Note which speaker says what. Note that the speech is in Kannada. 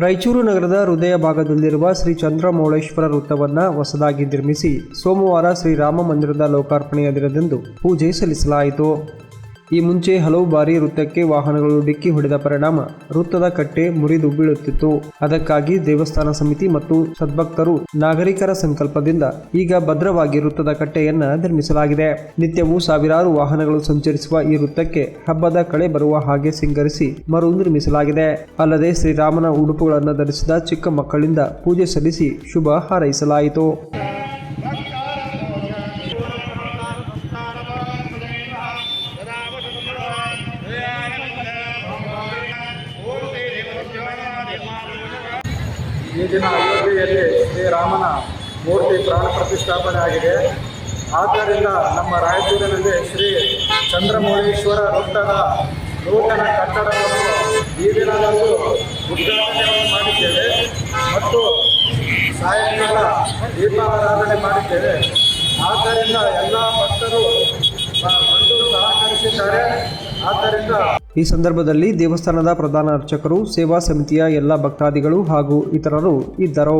Speaker 1: ರಾಯಚೂರು ನಗರದ ಹೃದಯ ಭಾಗದಲ್ಲಿರುವ ಶ್ರೀ ಚಂದ್ರಮೌಳೇಶ್ವರ ವೃತ್ತವನ್ನು ಹೊಸದಾಗಿ ನಿರ್ಮಿಸಿ ಸೋಮವಾರ ಶ್ರೀರಾಮ ಮಂದಿರದ ಲೋಕಾರ್ಪಣೆಯ ದಿನದಂದು ಪೂಜೆ ಸಲ್ಲಿಸಲಾಯಿತು. ಈ ಮುಂಚೆ ಹಲವು ಬಾರಿ ವೃತ್ತಕ್ಕೆ ವಾಹನಗಳು ಡಿಕ್ಕಿ ಹೊಡೆದ ಪರಿಣಾಮ ವೃತ್ತದ ಕಟ್ಟೆ ಮುರಿದು ಬೀಳುತ್ತಿತ್ತು. ಅದಕ್ಕಾಗಿ ದೇವಸ್ಥಾನ ಸಮಿತಿ ಮತ್ತು ಸದ್ಭಕ್ತರು ನಾಗರಿಕರ ಸಂಕಲ್ಪದಿಂದ ಈಗ ಭದ್ರವಾಗಿ ವೃತ್ತದ ಕಟ್ಟೆಯನ್ನ ನಿರ್ಮಿಸಲಾಗಿದೆ. ನಿತ್ಯವೂ ಸಾವಿರಾರು ವಾಹನಗಳು ಸಂಚರಿಸುವ ಈ ವೃತ್ತಕ್ಕೆ ಹಬ್ಬದ ಕಳೆ ಬರುವ ಹಾಗೆ ಸಿಂಗರಿಸಿ ಮರು ನಿರ್ಮಿಸಲಾಗಿದೆ. ಅಲ್ಲದೆ ಶ್ರೀರಾಮನ ಉಡುಪುಗಳನ್ನು ಧರಿಸಿದ ಚಿಕ್ಕ ಮಕ್ಕಳಿಂದ ಪೂಜೆ ಸಲ್ಲಿಸಿ ಶುಭ ಹಾರೈಸಲಾಯಿತು.
Speaker 2: ಈ ದಿನ ಅಯೋಧ್ಯೆಯಲ್ಲಿ ಶ್ರೀರಾಮನ ಮೂರ್ತಿ ಪ್ರಾಣ ಪ್ರತಿಷ್ಠಾಪನೆ ಆಗಿದೆ. ಆದ್ದರಿಂದ ನಮ್ಮ ರಾಯಚೂರಿನಲ್ಲಿ ಶ್ರೀ ಚಂದ್ರಮೌಳೇಶ್ವರ ವೃತ್ತದ ನೂತನ ಕಟ್ಟಡವನ್ನು ಈ ದಿನದಂದು ಉದ್ಘಾಟನೆಯನ್ನು ಮಾಡಿದ್ದೇವೆ ಮತ್ತು ಸಾಯಂಕಾಲ ದೀಪಾರಾಧನೆ ಮಾಡಿದ್ದೇವೆ. ಆದ್ದರಿಂದ ಎಲ್ಲ ಭಕ್ತರು ಬಂದು ಸಹಕರಿಸಿದ್ದಾರೆ. ಆದ್ದರಿಂದ
Speaker 1: ಈ ಸಂದರ್ಭದಲ್ಲಿ ದೇವಸ್ಥಾನದ ಪ್ರಧಾನ ಅರ್ಚಕರು, ಸೇವಾ ಸಮಿತಿಯ ಎಲ್ಲ ಭಕ್ತಾದಿಗಳು ಹಾಗೂ ಇತರರು ಇದ್ದರು.